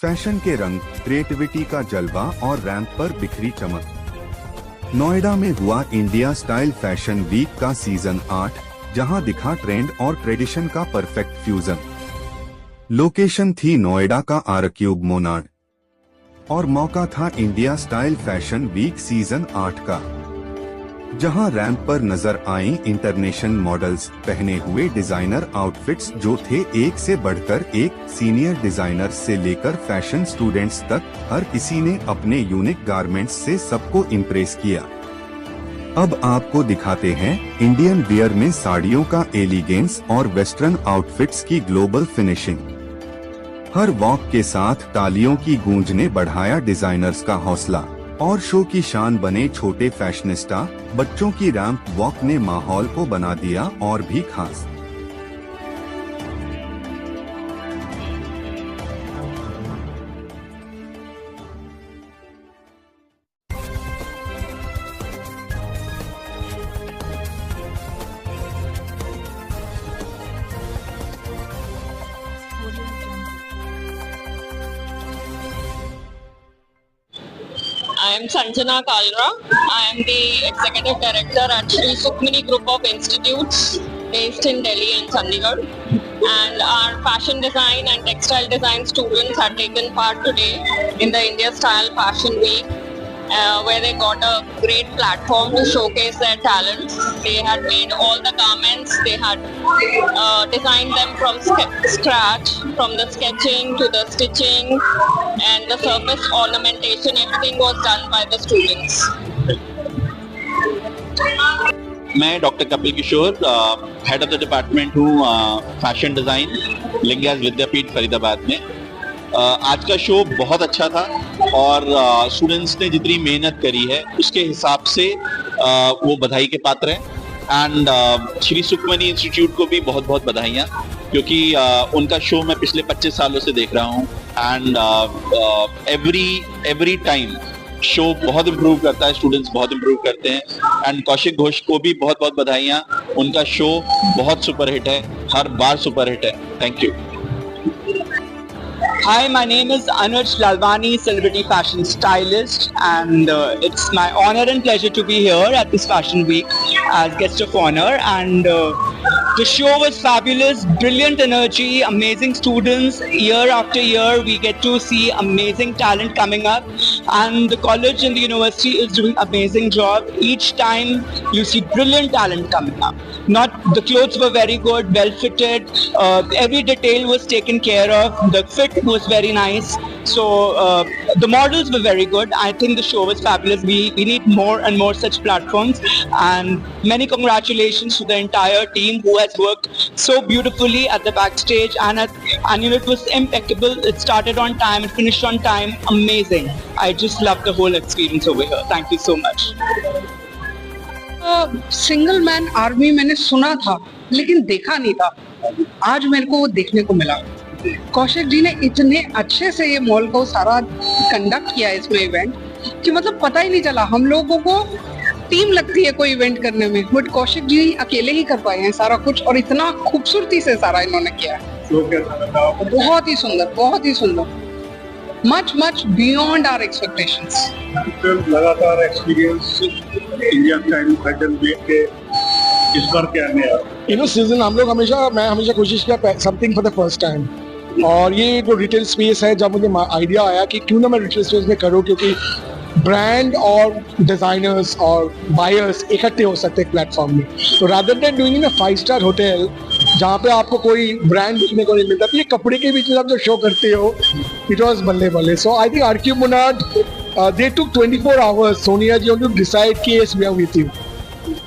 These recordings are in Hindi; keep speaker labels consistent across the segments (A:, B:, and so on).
A: फैशन के रंग, क्रिएटिविटी का जलवा और रैंप पर बिखरी चमक। नोएडा में हुआ इंडिया स्टाइल फैशन वीक का सीजन 8, जहां दिखा ट्रेंड और ट्रेडिशन का परफेक्ट फ्यूजन। लोकेशन थी नोएडा का आरक्यूब मोनार्ड और मौका था India style fashion week season 8 का, जहां रैंप पर नजर आईं इंटरनेशनल मॉडल्स पहने हुए डिजाइनर आउटफिट्स जो थे एक से बढ़कर एक। सीनियर डिजाइनर्स से लेकर फैशन स्टूडेंट्स तक हर किसी ने अपने यूनिक गारमेंट्स से सबको इम्प्रेस किया। अब आपको दिखाते हैं इंडियन वियर में साड़ियों का एलिगेंस और वेस्टर्न आउटफिट्स की ग्लोबल फिनिशिंग। हर वॉक के साथ तालियों की गूंज ने बढ़ाया डिजाइनर्स का हौसला और शो की शान बने छोटे फैशनिस्टा। बच्चों की रैंप वॉक ने माहौल को बना दिया और भी खास।
B: I am Sanjana Kalra. I am the Executive Director at Sri Sukmani Group of Institutes based in Delhi and Chandigarh. And our fashion design and textile design students had taken part today in the India Style Fashion Week, where they got a great platform to showcase their talents. They had made all the garments, they had designed them from scratch, from the sketching to the stitching and the surface ornamentation. Everything was done by the students.
C: मैं doctor Kapil Kishore, head of the department हूँ फैशन डिज़ाइन, लिंगायत विद्यापीठ फरीदाबाद में। आज का शो बहुत अच्छा था और स्टूडेंट्स ने जितनी मेहनत करी है उसके हिसाब से वो बधाई के पात्र हैं। एंड श्री सुखमनी इंस्टीट्यूट को भी बहुत बहुत बधाइयाँ, क्योंकि उनका शो मैं पिछले 25 सालों से देख रहा हूँ। एंड एवरी टाइम शो बहुत इम्प्रूव करता है, स्टूडेंट्स बहुत इम्प्रूव करते हैं। एंड कौशिक घोष को भी बहुत बहुत बधाइयाँ, उनका शो बहुत सुपरहिट है, हर बार सुपरहिट है। Thank you.
D: Hi, my name is Anuj Lalwani, celebrity fashion stylist, and it's my honor and pleasure to be here at this fashion week as guest of honor. And the show was fabulous, brilliant energy, amazing students. Year after year, we get to see amazing talent coming up, and the college and the university is doing amazing job. Each time you see brilliant talent coming up. The clothes were very good, well fitted. Every detail was taken care of. The fit was very nice. So the models were very good. I think the show was fabulous. We need more and more such platforms. And many congratulations to the entire team who has worked so beautifully at the backstage. And it was impeccable. It started on time, it finished on time. Amazing. I just loved the whole experience over here. Thank you so much.
E: Single man army मैंने सुना था लेकिन देखा नहीं था, आज मेरे को वो देखने को मिला। कौशिक जी ने इतने अच्छे से ये मॉल को सारा कंडक्ट किया इसमें इवेंट कि मतलब पता ही नहीं चला। हम लोगों को टीम लगती है कोई इवेंट करने में, बट कौशिक जी अकेले ही कर पाए हैं सारा कुछ, और इतना खूबसूरती से सारा इन्होंने किया है। बहुत ही सुंदर, बहुत ही सुंदर, much beyond our expectations.
F: लगातार experience India style fashion week के इस बार क्या है?
G: सीजन हम लोग मैं हमेशा कोशिश किया something for the first time, और ये जो रिटेल स्पेस है, जब मुझे आइडिया आया कि क्यों ना मैं रिटेल स्पेस में करूँ, क्योंकि ब्रांड और डिजाइनर्स और बायर्स इकट्ठे हो सकते हैं प्लेटफॉर्म में। तो rather than doing in a 5-star hotel जहाँ पे आपको कोई ब्रांड देखने को नहीं मिलता, तो ये कपड़े के बीच में आप जो शो करते हो, इट वाज बल्ले। So I think R cube Monard they took 24 hours, Sonia ji to decide कि yes we are with you.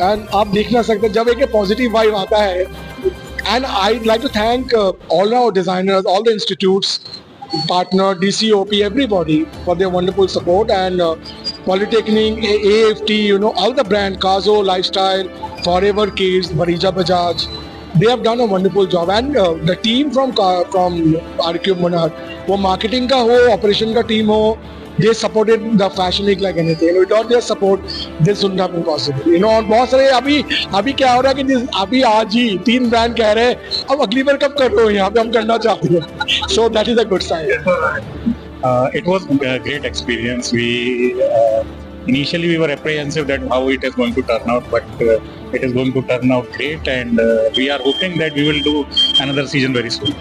G: And आप देख ना सकते जब एक पॉजिटिव वाइब आता है। And I like to thank all our designers, all the institutes, partner, DCOP, everybody for their wonderful support, and Polytechnic, AFT, all the brand, Kazo, Lifestyle, Forever Kids, Varija Bajaj, they have done a wonderful job. And the team from R cube Monard, वो marketing का हो, operation का team हो, they supported the fashion week like anything. Without their support, this wouldn't have been possible. और बहुत सारे अभी क्या हो रहा है कि अभी आज ही 3 ब्रांड कह रहे हैं अब अगली बार कब कर रहे हो, यहाँ पे हम करना चाहते हैं. So that is a good sign.
F: It was a great experience. Initially we were apprehensive that how it is going to turn out, but it is going to turn out great, and we are hoping that we will do another season very soon.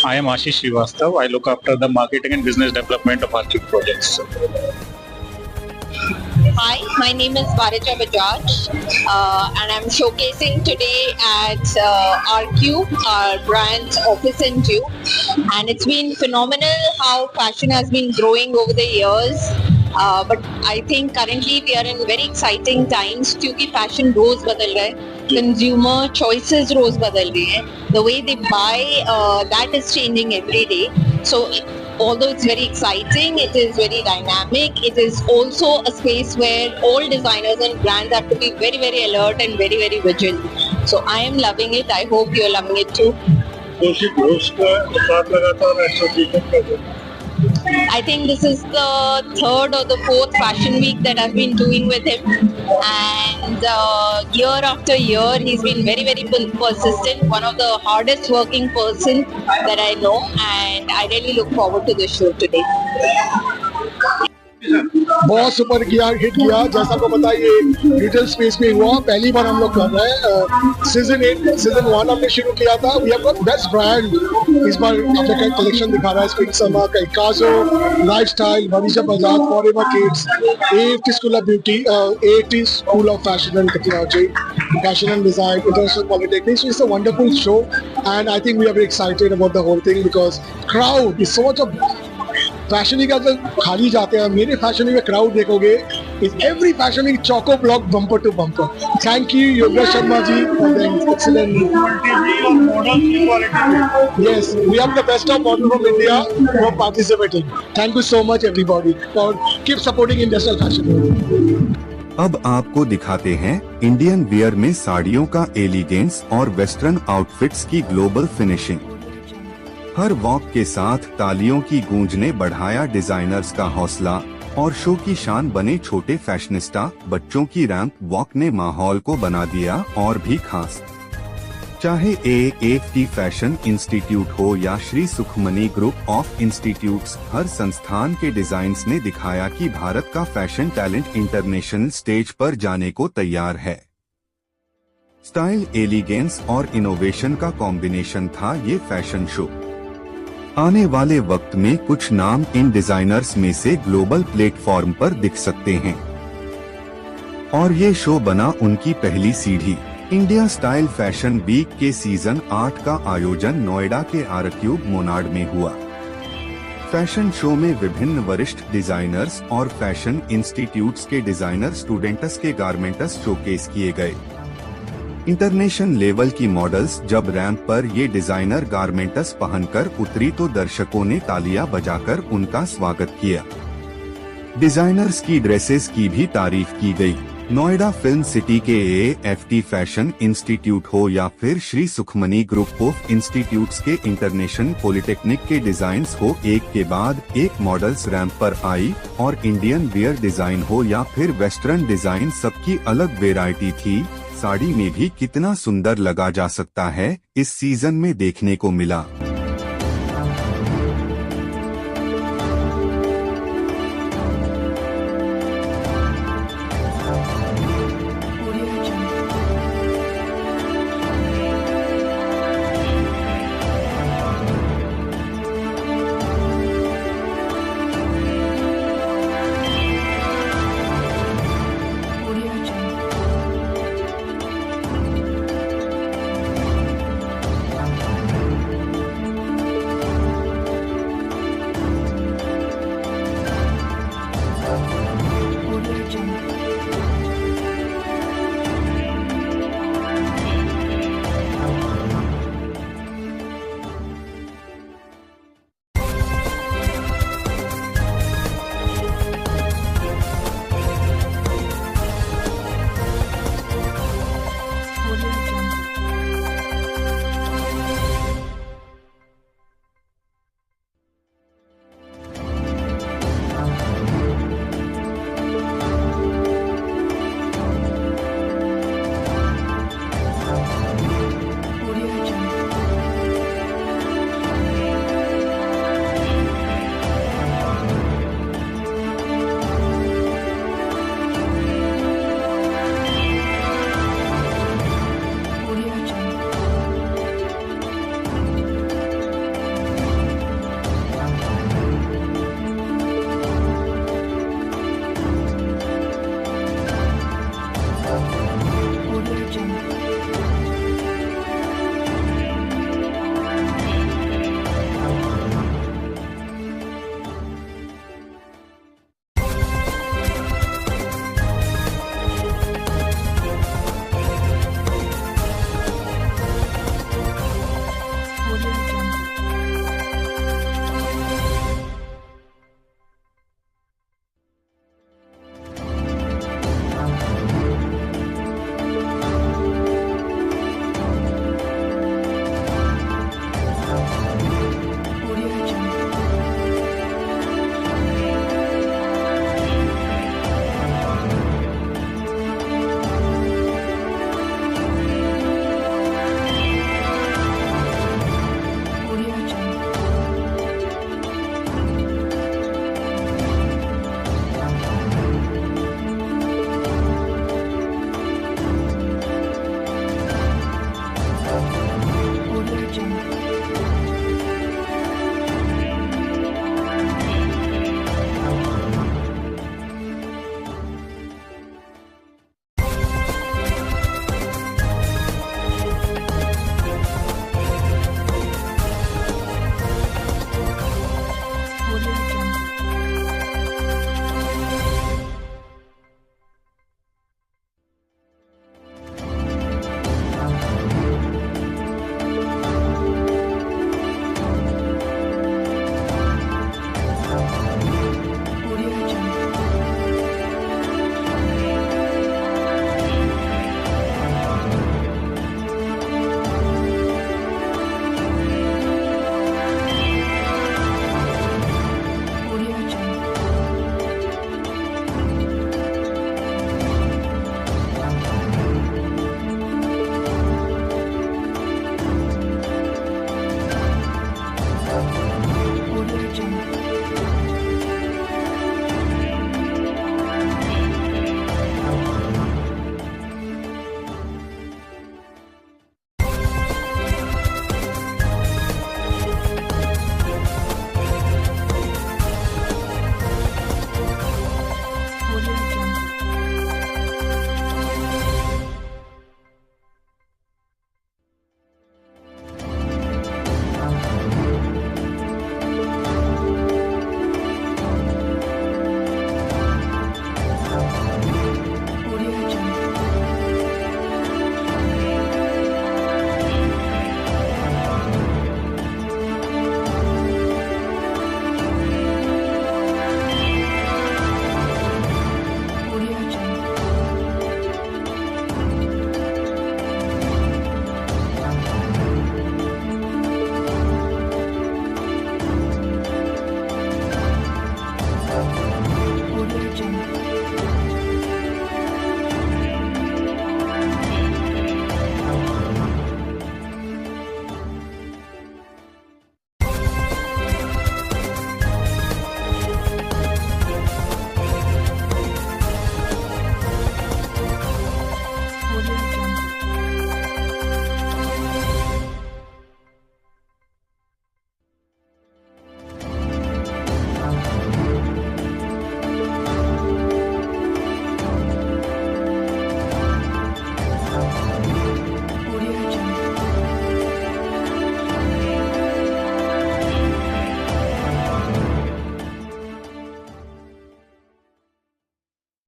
F: I am Ashish Srivastav. I look after the marketing and business development of Arcube projects.
B: Hi, my name is Varija Bajaj, and I'm showcasing today at Arcube, our brand's office in Jew. And it's been phenomenal how fashion has been growing over the years. But I think currently we are in very exciting times क्योंकि fashion रोज बदल रहा है, consumer choices रोज बदल रही हैं, the way they buy that is changing every day. So although it's very exciting, it is very dynamic, it is also a space where all designers and brands have to be very, very alert and very, very vigilant. So I am loving it. I hope you're loving it too. I think this is the third or the fourth fashion week that I've been doing with him, and year after year he's been very, very persistent, one of the hardest working person that I know, and I really look forward to the show today.
G: बहुत सुपर किया, हिट किया। जैसा आपको पता है ये रिटेल स्पेस में हुआ, पहली बार हम लोग कर रहे हैं। सीजन 1 हमने शुरू किया था। We have got best brand, इस बार अपने कलेक्शन दिखा रहा है। स्प्रिंग समर का Kazo, lifestyle, Vareeja Bajaj, forever kids, AFT school of beauty, AFT school of fashion and technology, fashion and design, international polytechnic. So it's a wonderful show and I think we are very excited about the whole thing because crowd is so much of fashion week. अगर खाली जाते हैं मेरे फैशन वीक में क्राउड देखोगे, इज एवरी फैशन वीक चौको block bumper to bumper. Thank you Yogesh Sharma ji for the excellent yes we have the best of model from India for participating. Thank you so much everybody for keep supporting industrial fashion.
A: अब आपको दिखाते हैं इंडियन वियर में साड़ियों का एलिगेंस और वेस्टर्न आउटफिट्स की ग्लोबल फिनिशिंग। हर वॉक के साथ तालियों की गूंज ने बढ़ाया डिजाइनर्स का हौसला और शो की शान बने छोटे फैशनिस्टा बच्चों की रैंप वॉक ने माहौल को बना दिया और भी खास। चाहे AFT फैशन इंस्टीट्यूट हो या Shri Sukhmani group of institutes, हर संस्थान के डिजाइन्स ने दिखाया कि भारत का फैशन टैलेंट इंटरनेशनल स्टेज पर जाने को तैयार है। स्टाइल, एलिगेंस और इनोवेशन का कॉम्बिनेशन था ये फैशन शो। आने वाले वक्त में कुछ नाम इन डिजाइनर्स में से ग्लोबल प्लेटफॉर्म पर दिख सकते हैं और ये शो बना उनकी पहली सीढ़ी। इंडिया स्टाइल फैशन वीक के सीजन 8 का आयोजन नोएडा के आर्क्यूब मोनाड में हुआ। फैशन शो में विभिन्न वरिष्ठ डिजाइनर्स और फैशन इंस्टीट्यूट्स के डिजाइनर स्टूडेंट्स के गारमेंट्स शोकेस किए गए। इंटरनेशनल लेवल की मॉडल्स जब रैंप पर ये डिजाइनर गारमेंट्स पहनकर उतरी तो दर्शकों ने तालियां बजाकर उनका स्वागत किया। डिजाइनर्स की ड्रेसेस की भी तारीफ की गई। नोएडा फिल्म सिटी के AFT फैशन इंस्टीट्यूट हो या फिर Shri Sukhmani group of institutes के इंटरनेशनल पॉलिटेक्निक के डिजाइन्स हो, एक के बाद एक मॉडल्स रैंप पर आई और इंडियन वियर डिजाइन हो या फिर वेस्टर्न डिजाइन, सबकी अलग वेराइटी थी। साड़ी में भी कितना सुंदर लगा जा सकता है, इस सीजन में देखने को मिला।